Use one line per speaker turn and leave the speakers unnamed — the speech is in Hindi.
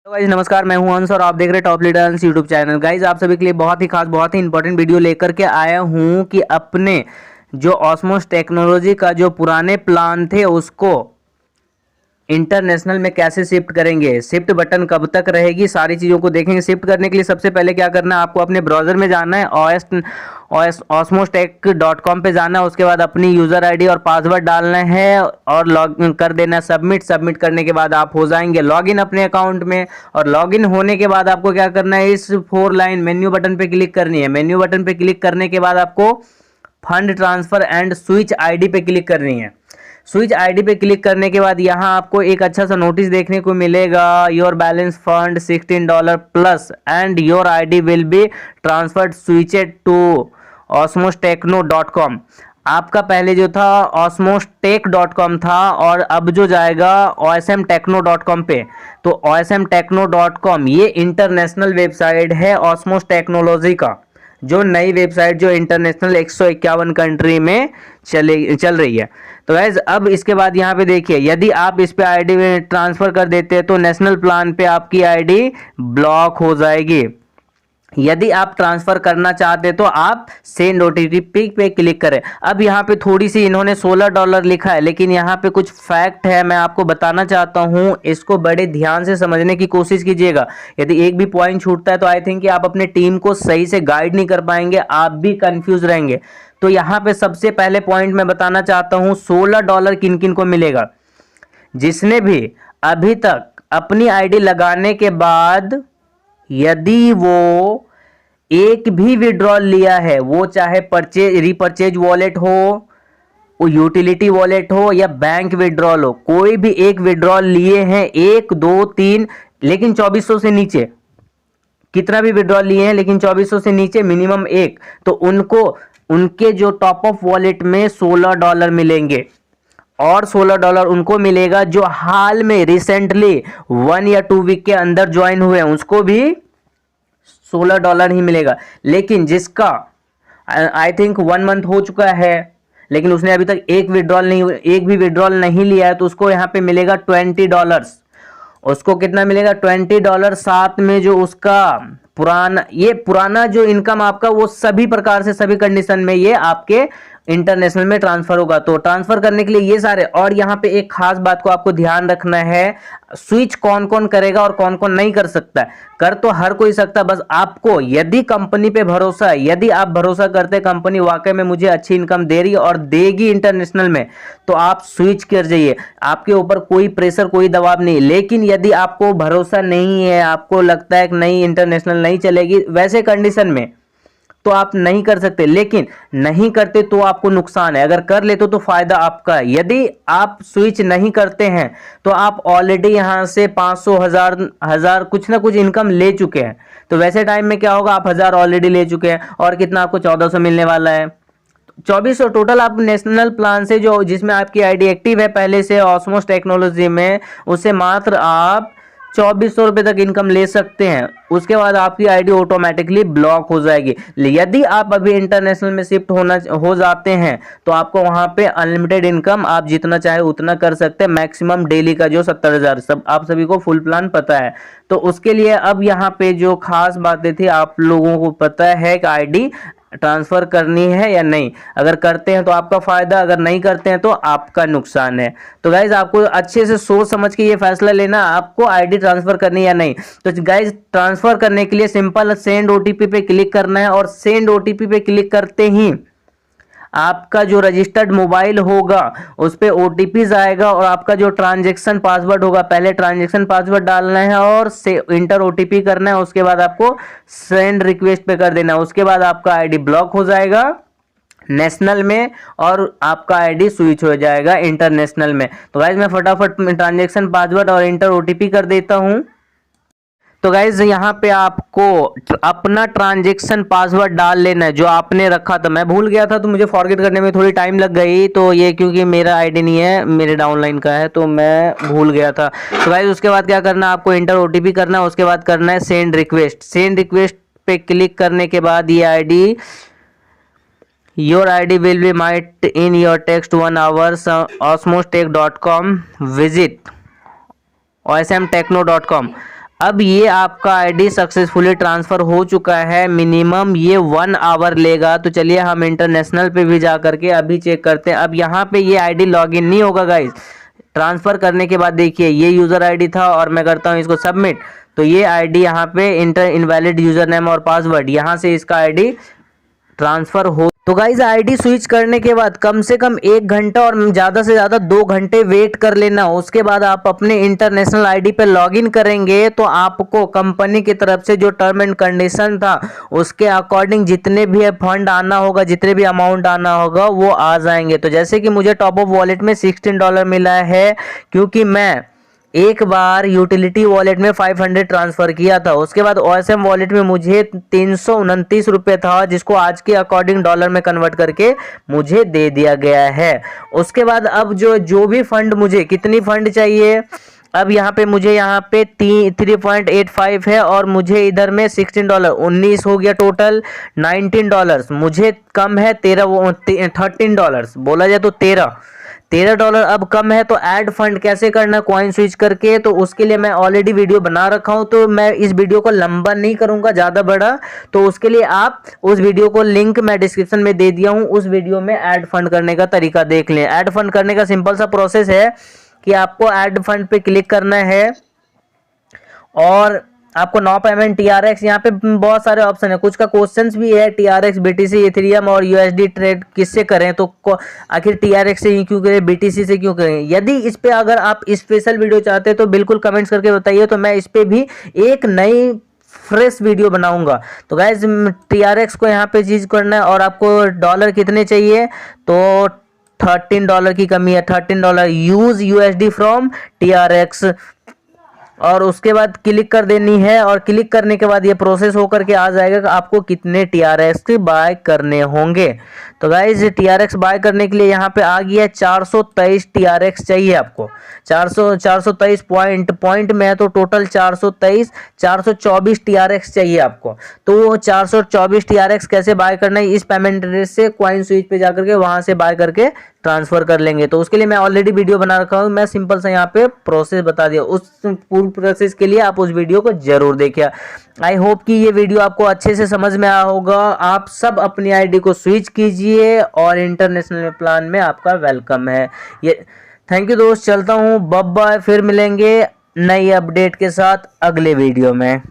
तो गाइज नमस्कार, मैं हूं अंश और आप देख रहे हैं top leaders YouTube channel. Guys आप सभी के लिए बहुत ही खास, बहुत ही इंपॉर्टेंट वीडियो लेकर के आया हूं कि अपने जो ऑस्मोस टेक्नोलॉजी का जो पुराने प्लान थे उसको इंटरनेशनल में कैसे शिफ्ट करेंगे, शिफ्ट बटन कब तक रहेगी, सारी चीज़ों को देखेंगे। शिफ्ट करने के लिए सबसे पहले क्या करना है, आपको अपने ब्राउज़र में जाना है, osmostech.com पे जाना है। उसके बाद अपनी यूज़र आईडी और पासवर्ड डालना है और लॉग कर देना सबमिट। सबमिट करने के बाद आप हो जाएंगे लॉगिन अपने अकाउंट में। और लॉगिन होने के बाद आपको क्या करना है, इस 4 लाइन मेन्यू बटन पे क्लिक करनी है। मेन्यू बटन पे क्लिक करने के बाद आपको fund transfer and switch ID पे क्लिक करनी है। स्विच आईडी पे क्लिक करने के बाद यहाँ आपको एक अच्छा सा नोटिस देखने को मिलेगा, your balance fund $16 plus and your ID will be transferred switched to osmostechno.com। आपका पहले जो था osmostech.com था और अब जो जाएगा osmtechno.com पे। तो osmtechno.com ये इंटरनेशनल वेबसाइट है ऑस्मोस टेक्नोलॉजी का, जो नई वेबसाइट जो इंटरनेशनल 151 कंट्री में चल रही है। तो गाइज अब इसके बाद यहाँ पे देखिए, यदि आप इस पे आईडी में ट्रांसफ़र कर देते हैं तो नेशनल प्लान पे आपकी आईडी ब्लॉक हो जाएगी। यदि आप ट्रांसफ़र करना चाहते तो आप सेंड ओटीपी पे क्लिक करें। अब यहाँ पे थोड़ी सी इन्होंने $16 लिखा है, लेकिन यहाँ पे कुछ फैक्ट है मैं आपको बताना चाहता हूँ, इसको बड़े ध्यान से समझने की कोशिश कीजिएगा। यदि एक भी पॉइंट छूटता है तो आई थिंक कि आप अपने टीम को सही से गाइड नहीं कर पाएंगे, आप भी कंफ्यूज रहेंगे। तो यहाँ पे सबसे पहले पॉइंट मैं बताना चाहता हूँ, $16 किन किन को मिलेगा, जिसने भी अभी तक अपनी आईडी लगाने के बाद यदि वो एक भी विड्रॉल लिया है, वो चाहे रीपरचेज वॉलेट हो, वो यूटिलिटी वॉलेट हो या बैंक विड्रॉल हो, कोई भी एक विड्रॉल लिए हैं, 1 2 3, लेकिन 2400 से नीचे, कितना भी विड्रॉल लिए हैं लेकिन 2400 से नीचे मिनिमम एक, तो उनको उनके जो टॉप अप वॉलेट में $16 मिलेंगे। और $16 उनको मिलेगा जो हाल में रिसेंटली 1 या 2 वीक के अंदर ज्वाइन हुए हैं, उसको भी $16 ही मिलेगा। लेकिन जिसका आई थिंक 1 मंथ हो चुका है लेकिन उसने अभी तक एक भी विड्रॉल नहीं लिया है, तो उसको यहाँ पे मिलेगा $20। उसको कितना मिलेगा, $20। साथ में जो उसका पुराना जो इनकम आपका, वो सभी प्रकार से सभी कंडीशन में ये आपके इंटरनेशनल में ट्रांसफर होगा। तो ट्रांसफर करने के लिए ये सारे, और यहाँ पे एक खास बात को आपको ध्यान रखना है, स्विच कौन कौन करेगा और कौन कौन नहीं कर सकता है। कर तो हर कोई सकता, बस आपको यदि कंपनी पे भरोसा है, यदि आप भरोसा करते कंपनी वाकई में मुझे अच्छी इनकम दे रही है और देगी इंटरनेशनल में, तो आप स्विच कर जाइए। आपके ऊपर कोई प्रेशर, कोई दबाव नहीं। लेकिन यदि आपको भरोसा नहीं है, आपको लगता है कि नहीं इंटरनेशनल नहीं चलेगी, वैसे कंडीशन में तो आप नहीं कर सकते। लेकिन नहीं करते तो आपको नुकसान है, अगर कर लेते तो फायदा आपका है। यदि आप स्विच नहीं करते हैं तो आप ऑलरेडी यहां से 500 हजार कुछ ना कुछ इनकम ले चुके हैं। तो वैसे टाइम में क्या होगा, आप 1000 ऑलरेडी ले चुके हैं और कितना आपको 1400 मिलने वाला है। 2400 टोटल आप नेशनल प्लान से, जो जिसमें आपकी आईडी एक्टिव है पहले से ऑस्मोस टेक्नोलॉजी में, उससे मात्र आप 2400 रुपये तक इनकम ले सकते हैं। उसके बाद आपकी आईडी ऑटोमेटिकली ब्लॉक हो जाएगी। यदि आप अभी इंटरनेशनल में शिफ्ट हो जाते हैं तो आपको वहां पे अनलिमिटेड इनकम आप जितना चाहे उतना कर सकते हैं। मैक्सिमम डेली का जो 70,000, सब आप सभी को फुल प्लान पता है। तो उसके लिए अब यहाँ पे जो खास बातें थी, आप लोगों को पता है कि आईडी ट्रांसफर करनी है या नहीं। अगर करते हैं तो आपका फायदा, अगर नहीं करते हैं तो आपका नुकसान है। तो गाइज आपको अच्छे से सोच समझ के ये फैसला लेना, आपको आईडी ट्रांसफर करनी है या नहीं। तो गाइज ट्रांसफर करने के लिए सिंपल सेंड ओटीपी पे क्लिक करना है, और सेंड ओटीपी पे क्लिक करते ही आपका जो रजिस्टर्ड मोबाइल होगा उस पर ओटीपी आएगा और आपका जो ट्रांजैक्शन पासवर्ड होगा, पहले ट्रांजैक्शन पासवर्ड डालना है और से इंटर ओटीपी करना है। उसके बाद आपको सेंड रिक्वेस्ट पे कर देना है। उसके बाद आपका आईडी ब्लॉक हो जाएगा नेशनल में और आपका आईडी स्विच हो जाएगा इंटरनेशनल में। तो गाइज मैं फटाफट ट्रांजैक्शन पासवर्ड और इंटर ओटीपी कर देता हूं। तो गाइज यहाँ पे आपको अपना ट्रांजैक्शन पासवर्ड डाल लेना है जो आपने रखा था। मैं भूल गया था तो मुझे फॉरगेट करने में थोड़ी टाइम लग गई, तो ये क्योंकि मेरा आईडी नहीं है, मेरे डाउनलाइन का है, तो मैं भूल गया था। तो गाइज उसके बाद क्या करना है, आपको इंटर ओटीपी करना है। उसके बाद करना है सेंड रिक्वेस्ट। सेंड रिक्वेस्ट पे क्लिक करने के बाद ये ID, your ID will be might in your text 1 hours osmostech.com visit osmtechno.com। अब ये आपका आईडी सक्सेसफुली ट्रांसफ़र हो चुका है। मिनिमम ये 1 आवर लेगा। तो चलिए हम इंटरनेशनल पे भी जा करके अभी चेक करते हैं। अब यहाँ पे ये आईडी लॉगिन नहीं होगा गाइस। ट्रांसफ़र करने के बाद देखिए ये यूज़र आईडी था और मैं करता हूँ इसको सबमिट, तो ये आईडी यहाँ पे इंटर इनवैलिड यूज़र नेम और पासवर्ड, यहाँ से इसका आईडी ट्रांसफ़र हो। तो गाइज आईडी स्विच करने के बाद कम से कम 1 घंटा और ज़्यादा से ज़्यादा 2 घंटे वेट कर लेना। उसके बाद आप अपने इंटरनेशनल आईडी पे लॉगिन करेंगे तो आपको कंपनी की तरफ से जो टर्म एंड कंडीशन था उसके अकॉर्डिंग जितने भी फंड आना होगा, जितने भी अमाउंट आना होगा वो आ जाएंगे। तो जैसे कि मुझे टॉप अप वॉलेट में $16 मिला है, क्योंकि मैं एक बार यूटिलिटी वॉलेट में 500 ट्रांसफ़र किया था। उसके बाद OSM वॉलेट में मुझे 329 रुपये था, जिसको आज के अकॉर्डिंग डॉलर में कन्वर्ट करके मुझे दे दिया गया है। उसके बाद अब जो भी फंड, मुझे कितनी फंड चाहिए, अब यहाँ पे मुझे यहाँ पे 3.85 है और मुझे इधर में $16 19 हो गया, टोटल $19 मुझे कम है। $13 बोला जाए तो $13 अब कम है। तो ऐड फंड कैसे करना कॉइन स्विच करके, तो उसके लिए मैं ऑलरेडी वीडियो बना रखा हूं, तो मैं इस वीडियो को लंबा नहीं करूंगा, ज़्यादा बड़ा। तो उसके लिए आप उस वीडियो को लिंक मैं डिस्क्रिप्शन में दे दिया हूं, उस वीडियो में ऐड फंड करने का तरीका देख लें। ऐड फंड करने का सिंपल सा प्रोसेस है कि आपको ऐड फंड पे क्लिक करना है और आपको नो पेमेंट TRX, यहाँ पे बहुत सारे ऑप्शन है, कुछ का क्वेश्चंस भी है TRX, BTC, इथेरियम और USD ट्रेड किससे करें, तो आखिर TRX से ही क्यों करें, BTC से क्यों करें। यदि इस पे अगर आप स्पेशल वीडियो चाहते हैं तो बिल्कुल कमेंट्स करके बताइए, तो मैं इस पे भी एक नई फ्रेश वीडियो बनाऊंगा। तो गाइज TRX को यहाँ पे चीज करना है और आपको डॉलर कितने चाहिए, तो $13 की कमी है, $13 यूज USD फ्रॉम TRX, और उसके बाद क्लिक कर देनी है। और क्लिक करने के बाद ये प्रोसेस होकर के आ जाएगा कि आपको कितने TRX बाय करने होंगे। तो गाइज TRX बाय करने के लिए यहाँ पे आ गया 423 TRX चाहिए आपको, 423 पॉइंट में है, तो टोटल 424 TRX चाहिए आपको। तो वो 424 TRX कैसे बाय करना है, इस पेमेंट एड्रेस से कॉइन स्विच पे जाकर के वहां से बाय करके ट्रांसफर कर लेंगे। तो उसके लिए मैं ऑलरेडी वीडियो बना रखा हूँ, मैं सिंपल सा यहाँ पे प्रोसेस बता दिया। उस पूर्ण प्रोसेस के लिए आप उस वीडियो को जरूर देखिए। आई होप कि ये वीडियो आपको अच्छे से समझ में आया होगा। आप सब अपनी आईडी को स्विच कीजिए और इंटरनेशनल प्लान में आपका वेलकम है। ये थैंक यू दोस्त, चलता हूँ, बाय बाय, फिर मिलेंगे नई अपडेट के साथ अगले वीडियो में।